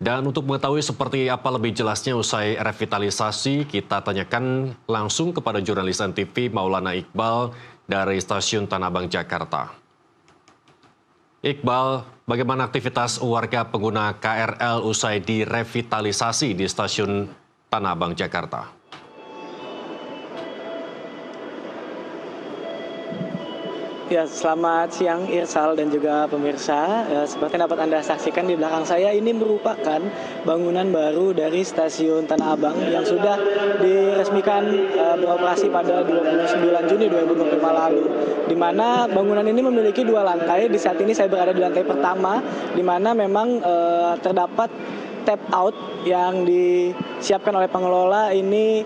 Dan untuk mengetahui seperti apa lebih jelasnya usai revitalisasi, kita tanyakan langsung kepada jurnalis NTV Maulana Iqbal dari Stasiun Tanah Abang, Jakarta. Iqbal, bagaimana aktivitas warga pengguna KRL usai direvitalisasi di Stasiun Tanah Abang, Jakarta? Ya, selamat siang Irsal dan juga pemirsa. Seperti yang dapat Anda saksikan di belakang saya, ini merupakan bangunan baru dari Stasiun Tanah Abang yang sudah diresmikan beroperasi pada 29 Juni 2025 lalu. Di mana bangunan ini memiliki 2 lantai. Di saat ini saya berada di lantai pertama, di mana memang terdapat tap out yang disiapkan oleh pengelola ini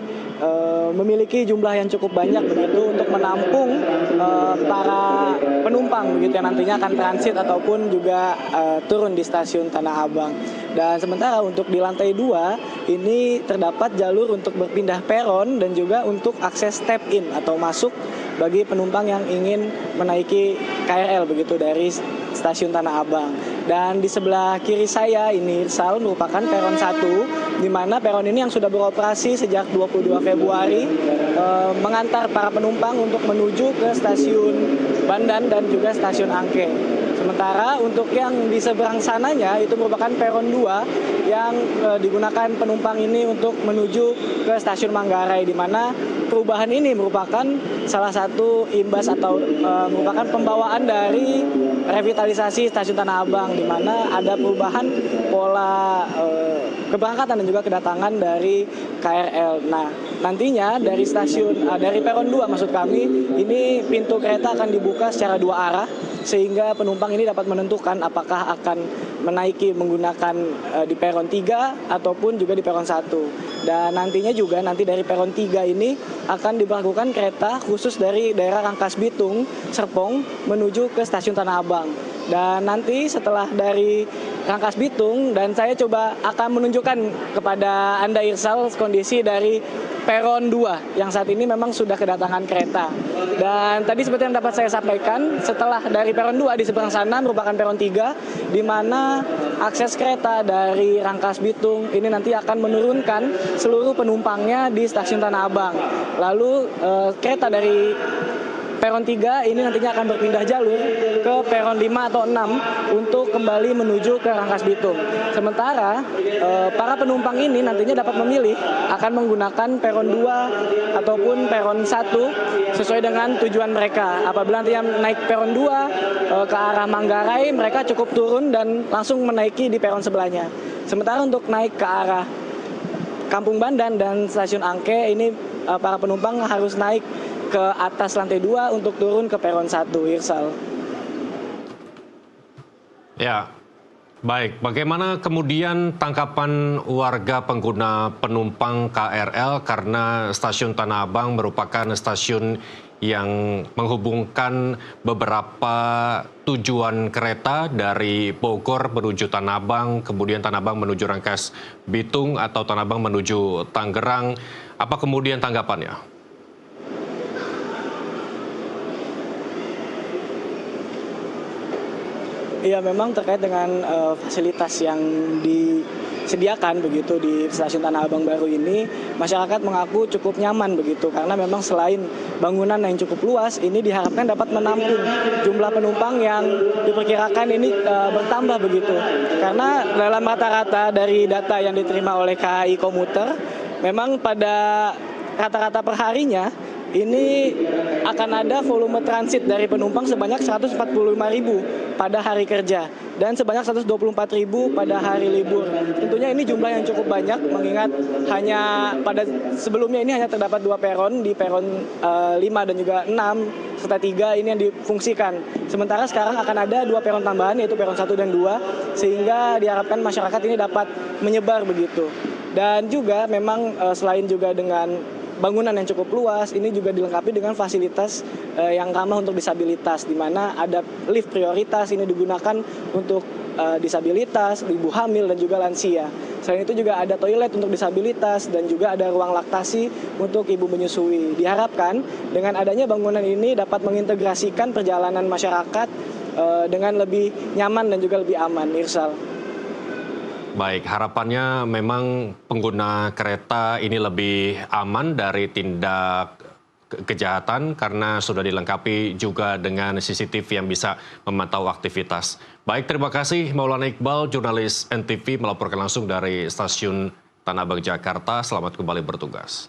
memiliki jumlah yang cukup banyak begitu untuk menampung para penumpang begitu yang nantinya akan transit ataupun juga turun di Stasiun Tanah Abang. Dan sementara untuk di lantai 2 ini terdapat jalur untuk berpindah peron dan juga untuk akses tap in atau masuk bagi penumpang yang ingin menaiki KRL begitu dari Stasiun Tanah Abang. Dan di sebelah kiri saya ini Irsal merupakan peron 1, di mana peron ini yang sudah beroperasi sejak 22 Februari mengantar para penumpang untuk menuju ke Stasiun Bandan dan juga Stasiun Angke. Sementara untuk yang di seberang sananya itu merupakan peron 2 yang digunakan penumpang ini untuk menuju ke Stasiun Manggarai, di mana perubahan ini merupakan salah satu imbas atau merupakan pembawaan dari revitalisasi Stasiun Tanah Abang, di mana ada perubahan pola keberangkatan dan juga kedatangan dari KRL. Nah, nantinya dari dari peron 2 maksud kami, ini pintu kereta akan dibuka secara 2 arah sehingga penumpang ini dapat menentukan apakah akan menaiki menggunakan di peron 3 ataupun juga di peron 1. Dan nantinya juga nanti dari peron 3 ini akan diberlakukan kereta khusus dari daerah Rangkas Bitung, Serpong menuju ke Stasiun Tanah Abang. Dan nanti setelah dari Rangkas Bitung, dan saya coba akan menunjukkan kepada Anda Irsal kondisi dari peron 2 yang saat ini memang sudah kedatangan kereta. Dan tadi seperti yang dapat saya sampaikan, setelah dari peron 2 di seberang sana merupakan peron 3, di mana akses kereta dari Rangkas Bitung ini nanti akan menurunkan seluruh penumpangnya di Stasiun Tanah Abang. Lalu kereta dari peron 3 ini nantinya akan berpindah jalur ke peron 5 atau 6 untuk kembali menuju ke Rangkas Bitung. Sementara para penumpang ini nantinya dapat memilih akan menggunakan peron 2 ataupun peron 1 sesuai dengan tujuan mereka. Apabila nantinya naik peron 2 ke arah Manggarai, mereka cukup turun dan langsung menaiki di peron sebelahnya. Sementara untuk naik ke arah Kampung Bandan dan Stasiun Angke, ini para penumpang harus naik ke atas lantai 2 untuk turun ke peron 1, Irsal. Ya, baik. Bagaimana kemudian tangkapan warga pengguna penumpang KRL karena Stasiun Tanah Abang merupakan stasiun yang menghubungkan beberapa tujuan kereta dari Bogor menuju Tanah Abang, kemudian Tanah Abang menuju Rangkas Bitung atau Tanah Abang menuju Tangerang. Apa kemudian tanggapannya? Iya, memang terkait dengan fasilitas yang disediakan begitu di Stasiun Tanah Abang baru ini, masyarakat mengaku cukup nyaman begitu karena memang selain bangunan yang cukup luas, ini diharapkan dapat menampung jumlah penumpang yang diperkirakan ini bertambah begitu. Karena dalam rata-rata dari data yang diterima oleh KAI Komuter, memang pada rata-rata perharinya ini akan ada volume transit dari penumpang sebanyak 145.000 pada hari kerja dan sebanyak 124.000 pada hari libur. Tentunya ini jumlah yang cukup banyak mengingat hanya pada sebelumnya ini hanya terdapat 2 peron di peron 5 dan juga 6 serta 3 ini yang difungsikan. Sementara sekarang akan ada 2 peron tambahan yaitu peron 1 dan 2 sehingga diharapkan masyarakat ini dapat menyebar begitu. Dan juga memang selain juga dengan bangunan yang cukup luas, ini juga dilengkapi dengan fasilitas yang ramah untuk disabilitas, di mana ada lift prioritas ini digunakan untuk disabilitas, ibu hamil dan juga lansia. Selain itu juga ada toilet untuk disabilitas dan juga ada ruang laktasi untuk ibu menyusui. Diharapkan dengan adanya bangunan ini dapat mengintegrasikan perjalanan masyarakat dengan lebih nyaman dan juga lebih aman, Irsal. Baik, harapannya memang pengguna kereta ini lebih aman dari tindak kejahatan karena sudah dilengkapi juga dengan CCTV yang bisa memantau aktivitas. Baik, terima kasih Maulana Iqbal, jurnalis NTV melaporkan langsung dari stasiun Tanah Abang, Jakarta. Selamat kembali bertugas.